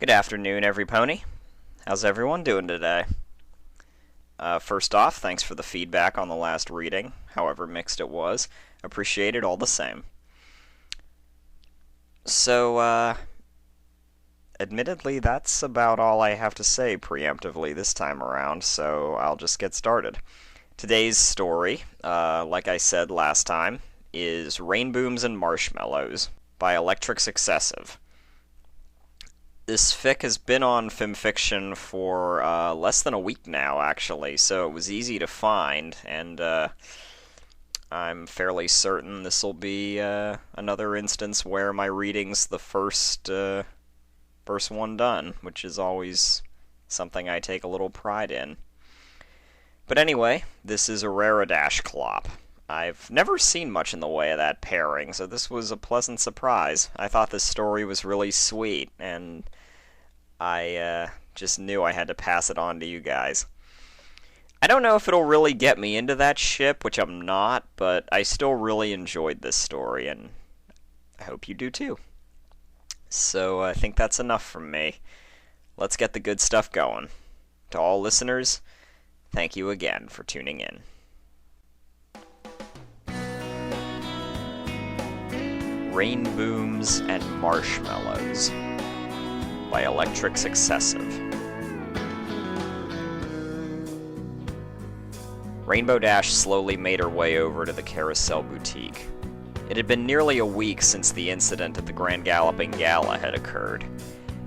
Good afternoon, everypony. How's everyone doing today? First off, thanks for the feedback on the last reading, however mixed it was. Appreciate it all the same. So, admittedly, that's about all I have to say preemptively this time around, so I'll just get started. Today's story, like I said last time, is Rainbooms and Marshmallows by electreXcessive. This fic has been on FimFiction for less than a week now, actually, so it was easy to find, and I'm fairly certain this will be another instance where my reading's the first one done, which is always something I take a little pride in. But anyway, this is a Rarity Clop. I've never seen much in the way of that pairing, so this was a pleasant surprise. I thought this story was really sweet, and I just knew I had to pass it on to you guys. I don't know if it'll really get me into that ship, which I'm not, but I still really enjoyed this story, and I hope you do too. So I think that's enough from me. Let's get the good stuff going. To all listeners, thank you again for tuning in. Rainbooms and Marshmallows by electreXcessive. Rainbow Dash slowly made her way over to the Carousel Boutique. It had been nearly a week since the incident at the Grand Galloping Gala had occurred.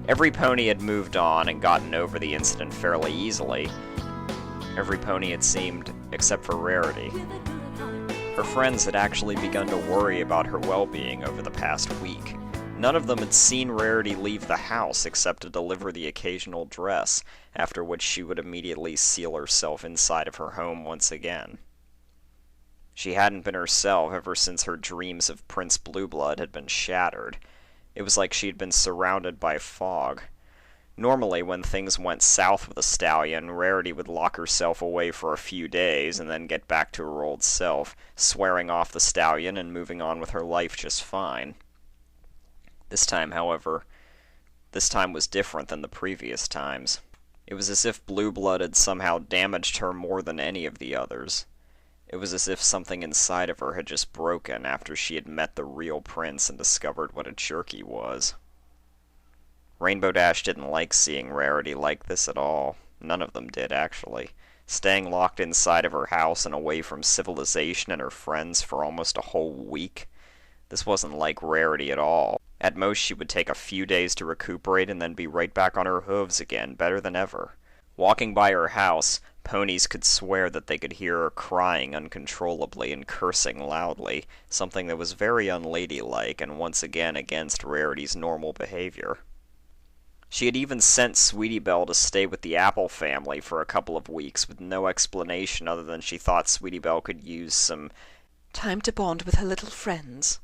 Every pony had moved on and gotten over the incident fairly easily. Every pony, it seemed, except for Rarity. Her friends had actually begun to worry about her well-being over the past week. None of them had seen Rarity leave the house except to deliver the occasional dress, after which she would immediately seal herself inside of her home once again. She hadn't been herself ever since her dreams of Prince Blueblood had been shattered. It was like she'd been surrounded by fog. Normally, when things went south with a stallion, Rarity would lock herself away for a few days and then get back to her old self, swearing off the stallion and moving on with her life just fine. This time, however, was different than the previous times. It was as if Blueblood had somehow damaged her more than any of the others. It was as if something inside of her had just broken after she had met the real prince and discovered what a jerk he was. Rainbow Dash didn't like seeing Rarity like this at all. None of them did, actually. Staying locked inside of her house and away from civilization and her friends for almost a whole week. This wasn't like Rarity at all. At most, she would take a few days to recuperate and then be right back on her hooves again, better than ever. Walking by her house, ponies could swear that they could hear her crying uncontrollably and cursing loudly, something that was very unladylike and once again against Rarity's normal behavior. She had even sent Sweetie Belle to stay with the Apple family for a couple of weeks with no explanation other than she thought Sweetie Belle could use some time to bond with her little friends.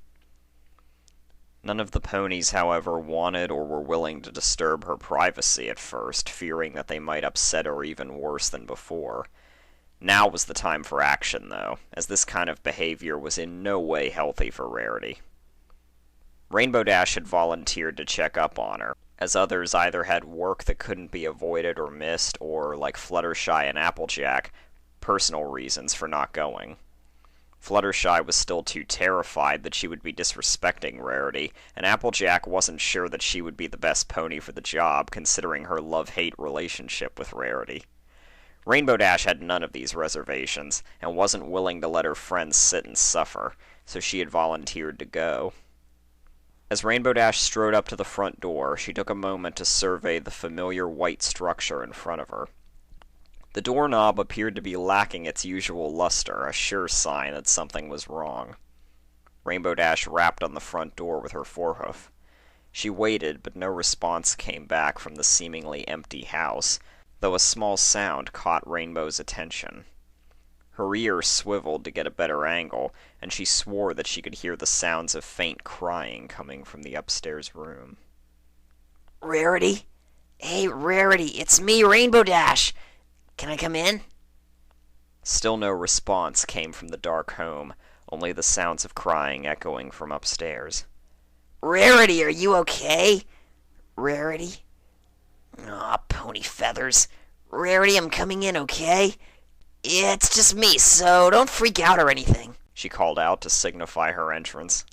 None of the ponies, however, wanted or were willing to disturb her privacy at first, fearing that they might upset her even worse than before. Now was the time for action, though, as this kind of behavior was in no way healthy for Rarity. Rainbow Dash had volunteered to check up on her, as others either had work that couldn't be avoided or missed, or, like Fluttershy and Applejack, personal reasons for not going. Fluttershy was still too terrified that she would be disrespecting Rarity, and Applejack wasn't sure that she would be the best pony for the job, considering her love-hate relationship with Rarity. Rainbow Dash had none of these reservations, and wasn't willing to let her friends sit and suffer, so she had volunteered to go. As Rainbow Dash strode up to the front door, she took a moment to survey the familiar white structure in front of her. The doorknob appeared to be lacking its usual luster, a sure sign that something was wrong. Rainbow Dash rapped on the front door with her forehoof. She waited, but no response came back from the seemingly empty house, though a small sound caught Rainbow's attention. Her ear swiveled to get a better angle, and she swore that she could hear the sounds of faint crying coming from the upstairs room. Rarity? Hey, Rarity, it's me, Rainbow Dash. Can I come in? Still no response came from the dark home, only the sounds of crying echoing from upstairs. Rarity, are you okay? Rarity? Aw, pony feathers. Rarity, I'm coming in, okay? It's just me, so don't freak out or anything, she called out to signify her entrance.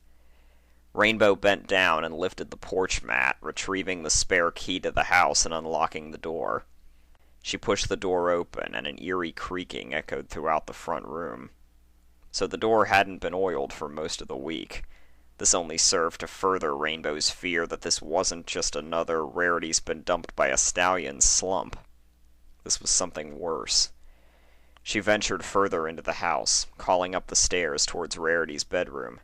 Rainbow bent down and lifted the porch mat, retrieving the spare key to the house and unlocking the door. She pushed the door open, and an eerie creaking echoed throughout the front room. So the door hadn't been oiled for most of the week. This only served to further Rainbow's fear that this wasn't just another Rarity's been dumped by a stallion slump. This was something worse. She ventured further into the house, calling up the stairs towards Rarity's bedroom.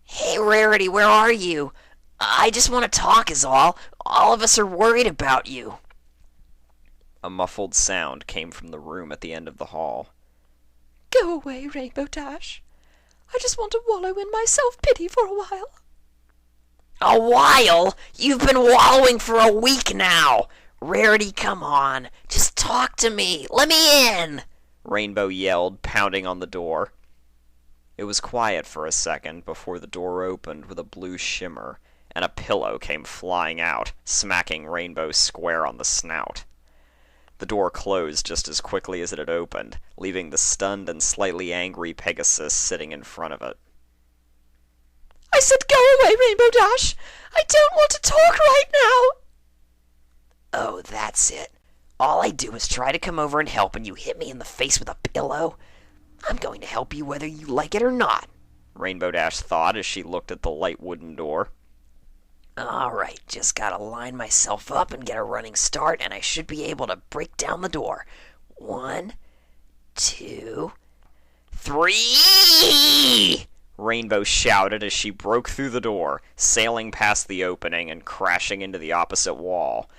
Hey, Rarity, where are you? I just want to talk is all. All of us are worried about you. A muffled sound came from the room at the end of the hall. Go away, Rainbow Dash. I just want to wallow in my self-pity for a while. A while? You've been wallowing for a week now. Rarity, come on. Just talk to me. Let me in. Rainbow yelled, pounding on the door. It was quiet for a second before the door opened with a blue shimmer, and a pillow came flying out, smacking Rainbow square on the snout. The door closed just as quickly as it had opened, leaving the stunned and slightly angry Pegasus sitting in front of it. I said go away, Rainbow Dash. I don't want to talk right now. Oh, that's it. All I do is try to come over and help, and you hit me in the face with a pillow. I'm going to help you whether you like it or not, Rainbow Dash thought as she looked at the light wooden door. All right, just gotta line myself up and get a running start, and I should be able to break down the door. 1, 2, 3! Rainbow shouted as she broke through the door, sailing past the opening and crashing into the opposite wall.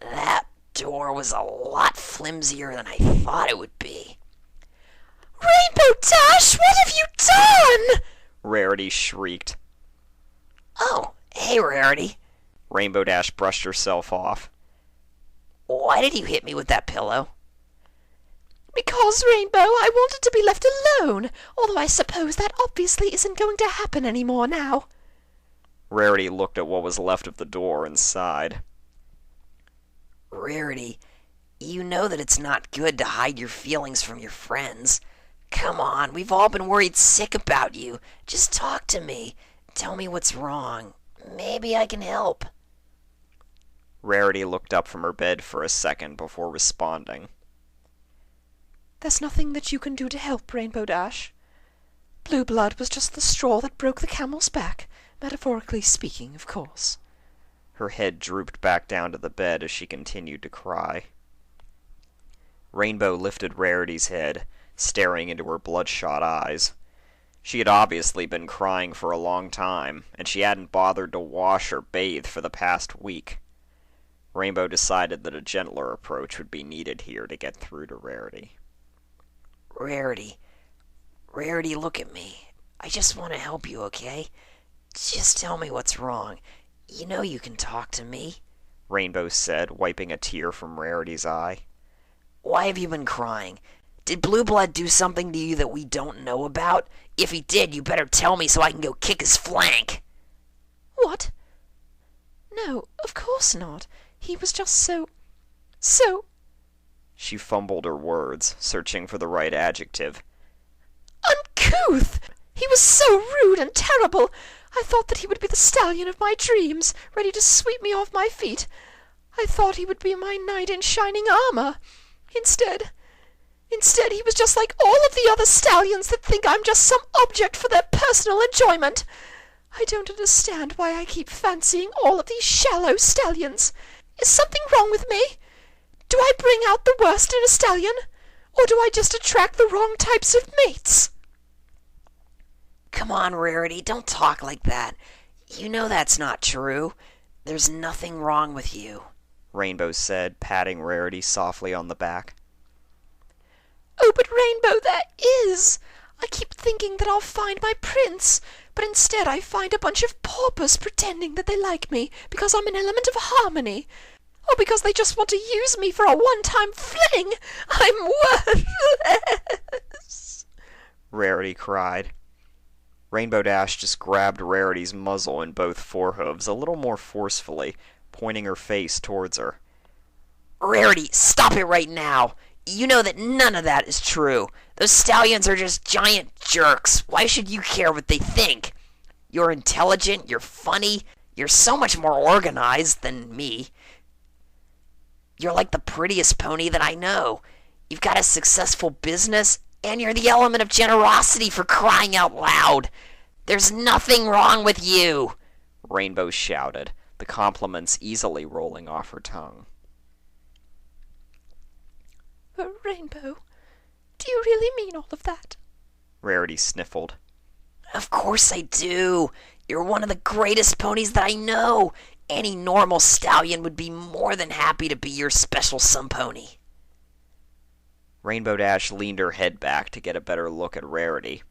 That door was a lot flimsier than I thought it would be. Rainbow Dash, what have you done? Rarity shrieked. Oh, hey, Rarity. Rainbow Dash brushed herself off. Why did you hit me with that pillow? Because, Rainbow, I wanted to be left alone, although I suppose that obviously isn't going to happen any more now. Rarity looked at what was left of the door and sighed. Rarity, you know that it's not good to hide your feelings from your friends. Come on, we've all been worried sick about you. Just talk to me. Tell me what's wrong. Maybe I can help. Rarity looked up from her bed for a second before responding. There's nothing that you can do to help, Rainbow Dash. Blue blood was just the straw that broke the camel's back, metaphorically speaking, of course. Her head drooped back down to the bed as she continued to cry. Rainbow lifted Rarity's head, staring into her bloodshot eyes. She had obviously been crying for a long time, and she hadn't bothered to wash or bathe for the past week. Rainbow decided that a gentler approach would be needed here to get through to Rarity. Rarity, look at me. I just want to help you, okay? Just tell me what's wrong. You know you can talk to me, Rainbow said, wiping a tear from Rarity's eye. Why have you been crying? Did Blue Blood do something to you that we don't know about? If he did, you better tell me so I can go kick his flank. What? No, of course not. He was just so... She fumbled her words, searching for the right adjective. uncouth! He was so rude and terrible. I thought that he would be the stallion of my dreams, ready to sweep me off my feet. I thought he would be my knight in shining armor. Instead, he was just like all of the other stallions that think I'm just some object for their personal enjoyment. I don't understand why I keep fancying all of these shallow stallions. Is something wrong with me? Do I bring out the worst in a stallion? Or do I just attract the wrong types of mates? Come on, Rarity, don't talk like that. You know that's not true. There's nothing wrong with you, Rainbow said, patting Rarity softly on the back. Oh, but Rainbow, there is! I keep thinking that I'll find my prince, but instead I find a bunch of paupers pretending that they like me because I'm an element of harmony, or because they just want to use me for a one-time fling. I'm worthless! Rarity cried. Rainbow Dash just grabbed Rarity's muzzle in both forehooves a little more forcefully, pointing her face towards her. Rarity, stop it right now! You know that none of that is true. Those stallions are just giant jerks. Why should you care what they think? You're intelligent, you're funny, you're so much more organized than me. You're like the prettiest pony that I know. You've got a successful business, and you're the element of generosity, for crying out loud. There's nothing wrong with you, Rainbow shouted, the compliments easily rolling off her tongue. Rainbow, do you really mean all of that? Rarity sniffled. Of course I do. You're one of the greatest ponies that I know. Any normal stallion would be more than happy to be your special sun pony. Rainbow Dash leaned her head back to get a better look at Rarity.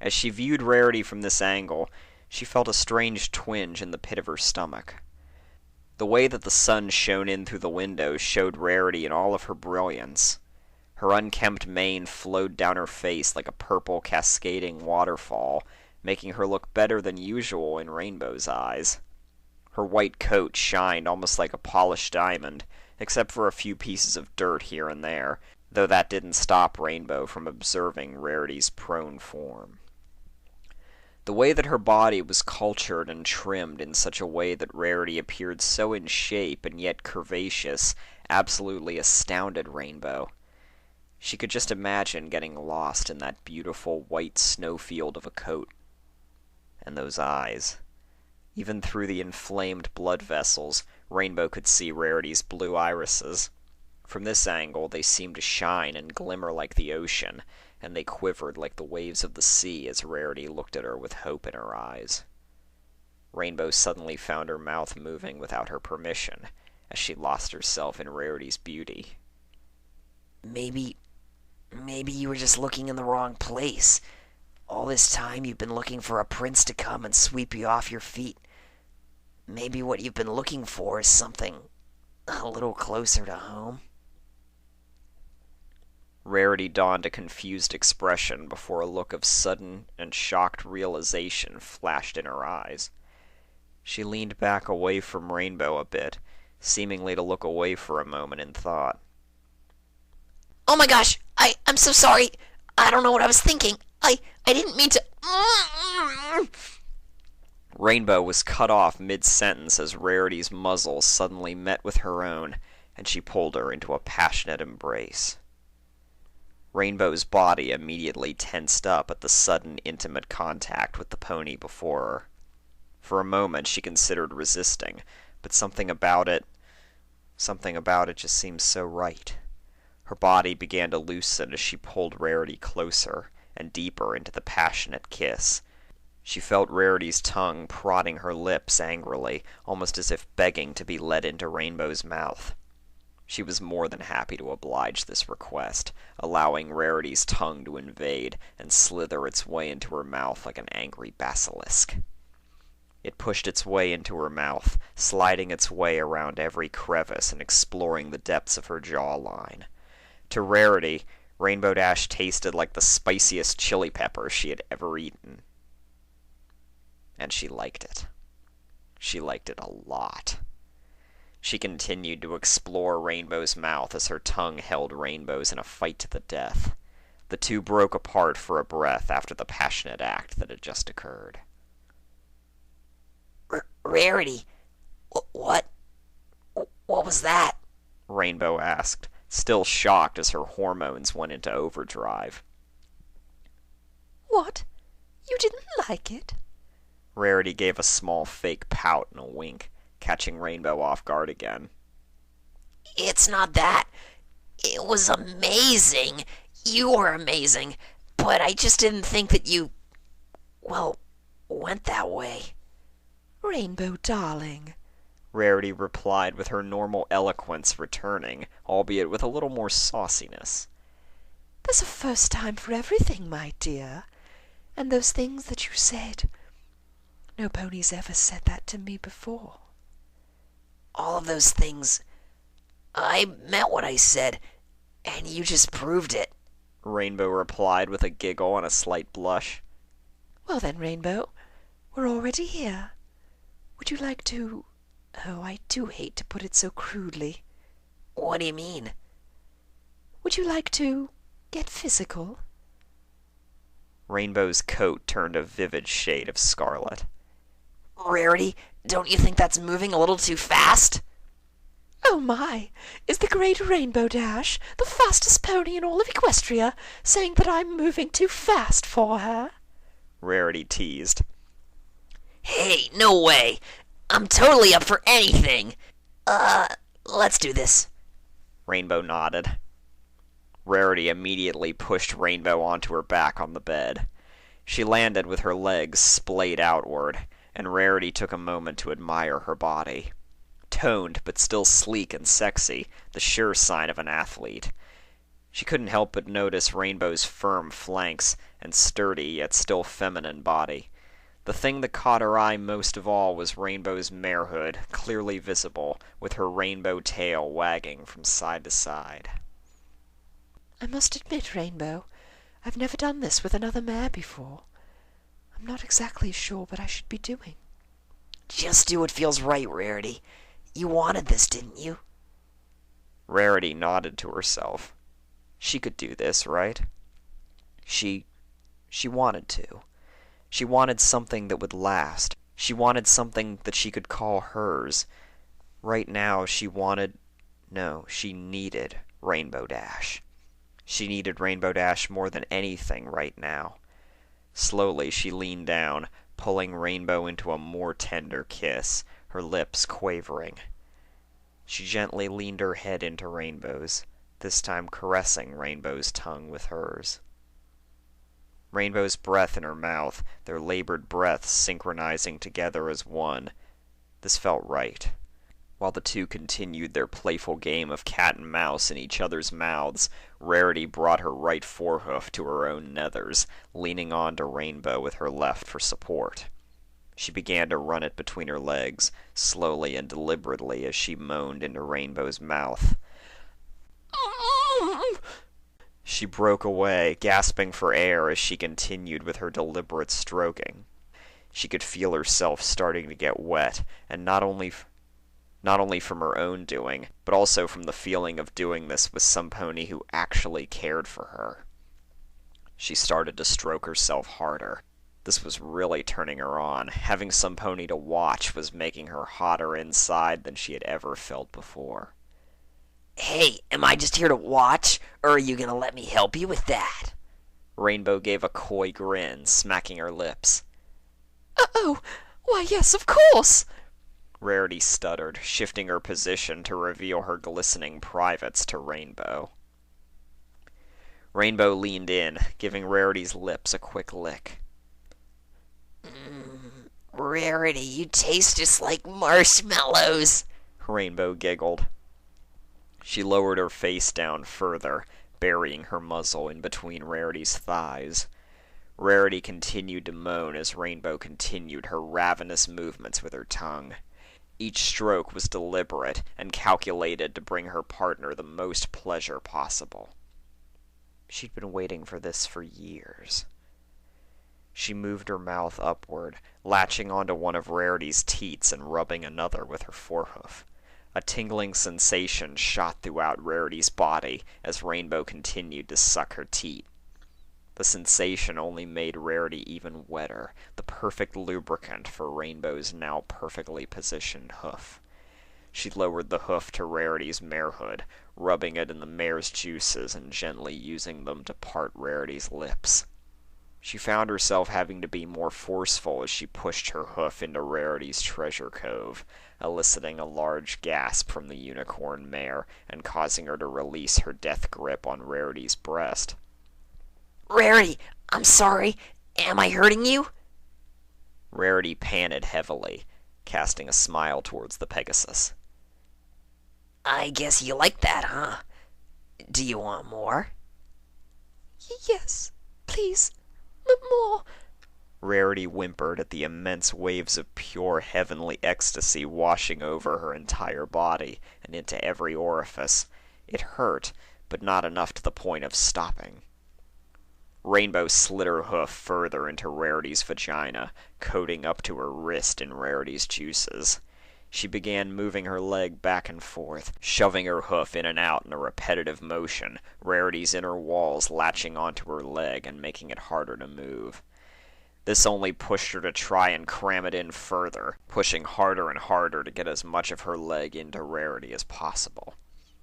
As she viewed Rarity from this angle, she felt a strange twinge in the pit of her stomach. The way that the sun shone in through the window showed Rarity in all of her brilliance. Her unkempt mane flowed down her face like a purple cascading waterfall, making her look better than usual in Rainbow's eyes. Her white coat shined almost like a polished diamond, except for a few pieces of dirt here and there, though that didn't stop Rainbow from observing Rarity's prone form. The way that her body was cultured and trimmed in such a way that Rarity appeared so in shape and yet curvaceous absolutely astounded Rainbow. She could just imagine getting lost in that beautiful white snowfield of a coat. And those eyes. Even through the inflamed blood vessels, Rainbow could see Rarity's blue irises. From this angle, they seemed to shine and glimmer like the ocean, and they quivered like the waves of the sea as Rarity looked at her with hope in her eyes. Rainbow suddenly found her mouth moving without her permission, as she lost herself in Rarity's beauty. Maybe you were just looking in the wrong place. All this time you've been looking for a prince to come and sweep you off your feet. Maybe what you've been looking for is something a little closer to home. Rarity donned a confused expression before a look of sudden and shocked realization flashed in her eyes. She leaned back away from Rainbow a bit, seemingly to look away for a moment in thought. Oh my gosh, I'm so sorry. I don't know what I was thinking. I didn't mean to... Rainbow was cut off mid-sentence as Rarity's muzzle suddenly met with her own, and she pulled her into a passionate embrace. Rainbow's body immediately tensed up at the sudden intimate contact with the pony before her. For a moment she considered resisting, but something about it just seemed so right. Her body began to loosen as she pulled Rarity closer and deeper into the passionate kiss. She felt Rarity's tongue prodding her lips angrily, almost as if begging to be let into Rainbow's mouth. She was more than happy to oblige this request, allowing Rarity's tongue to invade and slither its way into her mouth like an angry basilisk. It pushed its way into her mouth, sliding its way around every crevice and exploring the depths of her jawline. To Rarity, Rainbow Dash tasted like the spiciest chili pepper she had ever eaten. And she liked it. She liked it a lot. She continued to explore Rainbow's mouth as her tongue held Rainbow's in a fight to the death. The two broke apart for a breath after the passionate act that had just occurred. Rarity, what was that? Rainbow asked, still shocked as her hormones went into overdrive. What? You didn't like it? Rarity gave a small fake pout and a wink, catching Rainbow off guard again. It's not that. It was amazing. You were amazing. But I just didn't think that you, went that way. Rainbow, darling, Rarity replied with her normal eloquence returning, albeit with a little more sauciness. there's a first time for everything, my dear. And those things that you said, no pony's ever said that to me before. All of those things, I meant what I said, and you just proved it. Rainbow replied with a giggle and a slight blush. Well then, Rainbow, we're already here. Would you like to... Oh, I do hate to put it so crudely. What do you mean? Would you like to get physical? Rainbow's coat turned a vivid shade of scarlet. Rarity, don't you think that's moving a little too fast? Oh my, is the great Rainbow Dash, the fastest pony in all of Equestria, saying that I'm moving too fast for her? Rarity teased. Hey, no way. I'm totally up for anything. Let's do this. Rainbow nodded. Rarity immediately pushed Rainbow onto her back on the bed. She landed with her legs splayed outward, and Rarity took a moment to admire her body. Toned, but still sleek and sexy, the sure sign of an athlete. She couldn't help but notice Rainbow's firm flanks and sturdy yet still feminine body. The thing that caught her eye most of all was Rainbow's marehood, clearly visible, with her rainbow tail wagging from side to side. I must admit, Rainbow, I've never done this with another mare before. I'm not exactly sure what I should be doing. Just do what feels right, Rarity. You wanted this, didn't you? Rarity nodded to herself. She could do this, right? She wanted to. She wanted something that would last. She wanted something that she could call hers. Right now, she needed Rainbow Dash. She needed Rainbow Dash more than anything right now. Slowly, she leaned down, pulling Rainbow into a more tender kiss, her lips quavering. She gently leaned her head into Rainbow's, this time caressing Rainbow's tongue with hers. Rainbow's breath in her mouth, their labored breaths synchronizing together as one. This felt right. While the two continued their playful game of cat and mouse in each other's mouths, Rarity brought her right forehoof to her own nethers, leaning on to Rainbow with her left for support. She began to run it between her legs, slowly and deliberately as she moaned into Rainbow's mouth. She broke away, gasping for air as she continued with her deliberate stroking. She could feel herself starting to get wet, and not only from her own doing, but also from the feeling of doing this with some pony who actually cared for her. She started to stroke herself harder. This was really turning her on. Having some pony to watch was making her hotter inside than she had ever felt before. Hey, am I just here to watch, or are you gonna let me help you with that? Rainbow gave a coy grin, smacking her lips. Uh-oh! Why, yes, of course! Rarity stuttered, shifting her position to reveal her glistening privates to Rainbow. Rainbow leaned in, giving Rarity's lips a quick lick. Rarity, you taste just like marshmallows. Rainbow giggled. She lowered her face down further, burying her muzzle in between Rarity's thighs. Rarity continued to moan as Rainbow continued her ravenous movements with her tongue. Each stroke was deliberate and calculated to bring her partner the most pleasure possible. She'd been waiting for this for years. She moved her mouth upward, latching onto one of Rarity's teats and rubbing another with her forehoof. A tingling sensation shot throughout Rarity's body as Rainbow continued to suck her teat. The sensation only made Rarity even wetter, the perfect lubricant for Rainbow's now perfectly positioned hoof. She lowered the hoof to Rarity's marehood, rubbing it in the mare's juices and gently using them to part Rarity's lips. She found herself having to be more forceful as she pushed her hoof into Rarity's treasure cove, eliciting a large gasp from the unicorn mare and causing her to release her death grip on Rarity's breast. Rarity, I'm sorry. Am I hurting you? Rarity panted heavily, casting a smile towards the pegasus. I guess you like that, huh? Do you want more? Yes, please, more. Rarity whimpered at the immense waves of pure heavenly ecstasy washing over her entire body and into every orifice. It hurt, but not enough to the point of stopping. Rainbow slid her hoof further into Rarity's vagina, coating up to her wrist in Rarity's juices. She began moving her leg back and forth, shoving her hoof in and out in a repetitive motion, Rarity's inner walls latching onto her leg and making it harder to move. This only pushed her to try and cram it in further, pushing harder and harder to get as much of her leg into Rarity as possible.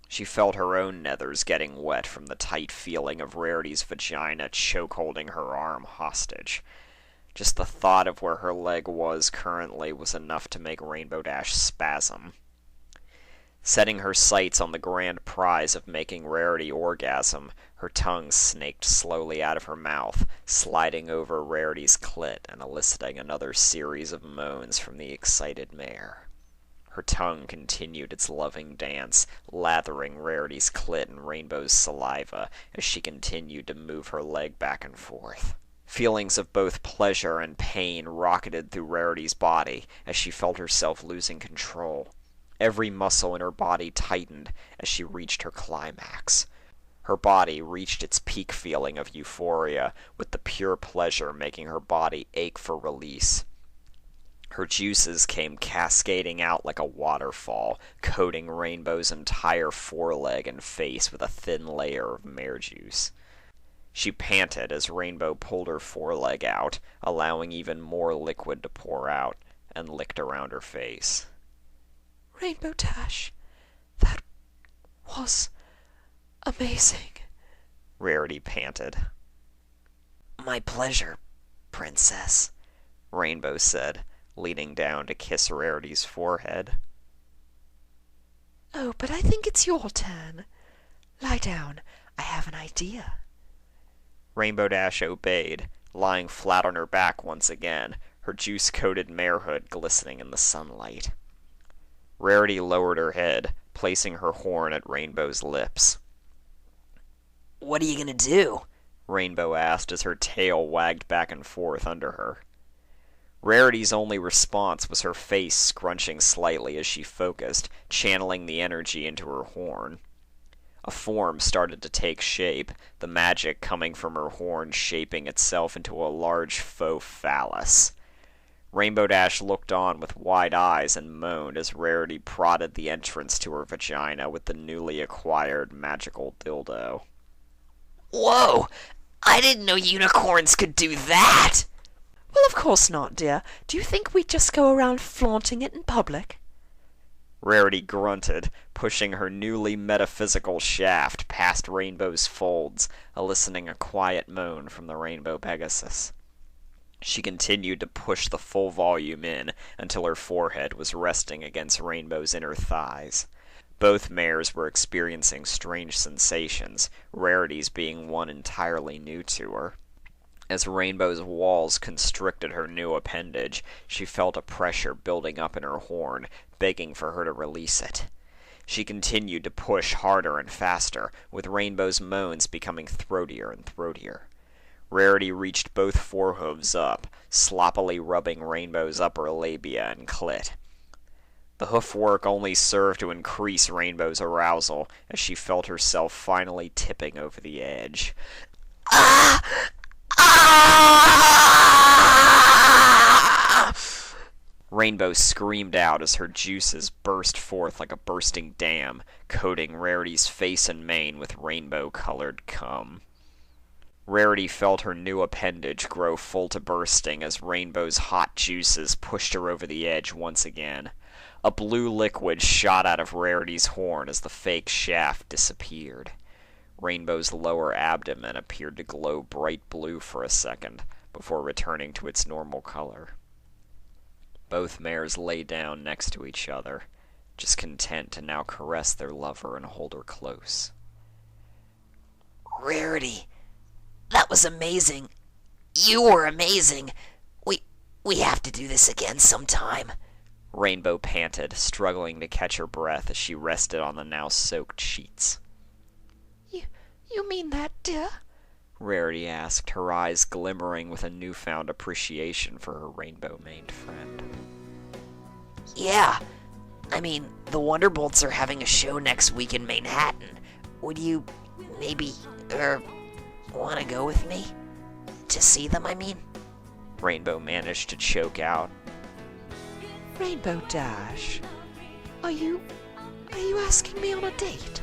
She felt her own nethers getting wet from the tight feeling of Rarity's vagina chokeholding her arm hostage. Just the thought of where her leg was currently was enough to make Rainbow Dash spasm. Setting her sights on the grand prize of making Rarity orgasm, her tongue snaked slowly out of her mouth, sliding over Rarity's clit and eliciting another series of moans from the excited mare. Her tongue continued its loving dance, lathering Rarity's clit in Rainbow's saliva as she continued to move her leg back and forth. Feelings of both pleasure and pain rocketed through Rarity's body as she felt herself losing control. Every muscle in her body tightened as she reached her climax. Her body reached its peak feeling of euphoria, with the pure pleasure making her body ache for release. Her juices came cascading out like a waterfall, coating Rainbow's entire foreleg and face with a thin layer of mare juice. She panted as Rainbow pulled her foreleg out, allowing even more liquid to pour out, and licked around her face. Rainbow Dash, that was amazing, Rarity panted. My pleasure, princess, Rainbow said, leaning down to kiss Rarity's forehead. Oh, but I think it's your turn. Lie down. I have an idea. Rainbow Dash obeyed, lying flat on her back once again, her juice-coated marehood glistening in the sunlight. Rarity lowered her head, placing her horn at Rainbow's lips. What are you gonna do? Rainbow asked as her tail wagged back and forth under her. Rarity's only response was her face scrunching slightly as she focused, channeling the energy into her horn. A form started to take shape, the magic coming from her horn shaping itself into a large faux phallus. Rainbow Dash looked on with wide eyes and moaned as Rarity prodded the entrance to her vagina with the newly acquired magical dildo. Whoa! I didn't know unicorns could do that! Well, of course not, dear. Do you think we'd just go around flaunting it in public? Rarity grunted, pushing her newly metaphysical shaft past Rainbow's folds, eliciting a quiet moan from the rainbow pegasus. She continued to push the full volume in until her forehead was resting against Rainbow's inner thighs. Both mares were experiencing strange sensations, Rarity's being one entirely new to her. As Rainbow's walls constricted her new appendage, she felt a pressure building up in her horn, begging for her to release it. She continued to push harder and faster, with Rainbow's moans becoming throatier and throatier. Rarity reached both forehooves up, sloppily rubbing Rainbow's upper labia and clit. The hoofwork only served to increase Rainbow's arousal as she felt herself finally tipping over the edge. Ah! Rainbow screamed out as her juices burst forth like a bursting dam, coating Rarity's face and mane with rainbow-colored cum. Rarity felt her new appendage grow full to bursting as Rainbow's hot juices pushed her over the edge once again. A blue liquid shot out of Rarity's horn as the fake shaft disappeared. Rainbow's lower abdomen appeared to glow bright blue for a second, before returning to its normal color. Both mares lay down next to each other, just content to now caress their lover and hold her close. Rarity, that was amazing. You were amazing. We have to do this again sometime. Rainbow panted, struggling to catch her breath as she rested on the now soaked sheets. You mean that, dear? Rarity asked, her eyes glimmering with a newfound appreciation for her rainbow-maned friend. Yeah. I mean, the Wonderbolts are having a show next week in Manhattan. Would you maybe, want to go with me? To see them, I mean? Rainbow managed to choke out. Rainbow Dash, are you asking me on a date?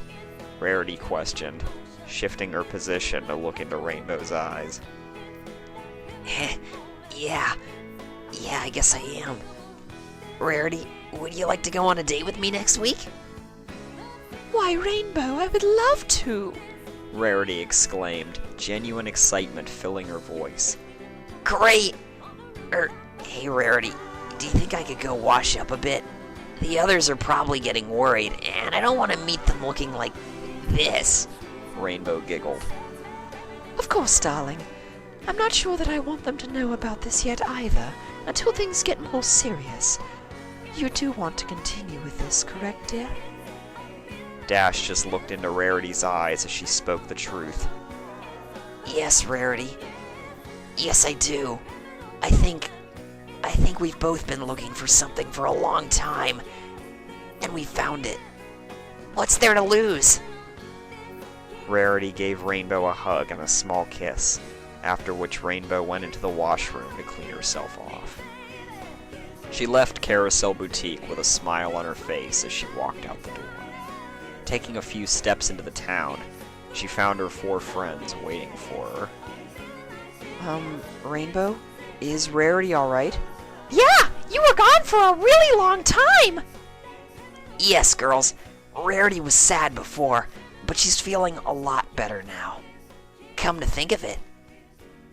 Rarity questioned, shifting her position to look into Rainbow's eyes. Yeah, I guess I am. Rarity, would you like to go on a date with me next week? Why, Rainbow, I would love to. Rarity exclaimed, genuine excitement filling her voice. Great! Hey Rarity, do you think I could go wash up a bit? The others are probably getting worried, and I don't want to meet them looking like this. Rainbow giggled. Of course, darling. I'm not sure that I want them to know about this yet either, until things get more serious. You do want to continue with this, correct, dear? Dash just looked into Rarity's eyes as she spoke the truth. Yes, Rarity. Yes, I do. I think we've both been looking for something for a long time, and we found it. What's there to lose? Rarity gave Rainbow a hug and a small kiss, after which Rainbow went into the washroom to clean herself off. She left Carousel Boutique with a smile on her face as she walked out the door. Taking a few steps into the town, she found her 4 friends waiting for her. Rainbow? Is Rarity alright? Yeah, you were gone for a really long time. Yes, girls. Rarity was sad before, but she's feeling a lot better now. Come to think of it,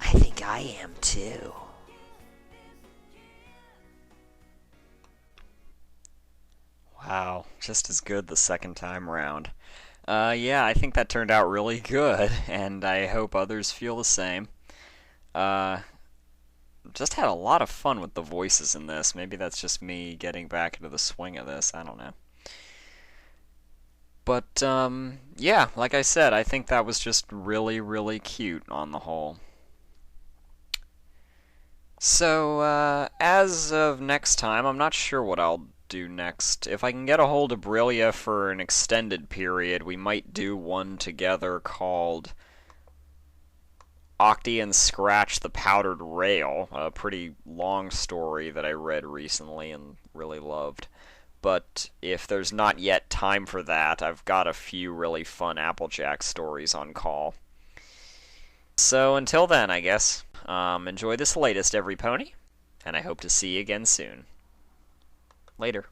I think I am too. Wow, just as good the second time round. Yeah, I think that turned out really good, and I hope others feel the same. Just had a lot of fun with the voices in this. Maybe that's just me getting back into the swing of this, I don't know. But, yeah, like I said, I think that was just really, really cute on the whole. So, as of next time, I'm not sure what I'll do next. If I can get a hold of Brillia for an extended period, we might do one together called Octi and Scratch the Powdered Rail, a pretty long story that I read recently and really loved. But if there's not yet time for that, I've got a few really fun Applejack stories on call. So until then, I guess, enjoy this latest, every pony, and I hope to see you again soon. Later.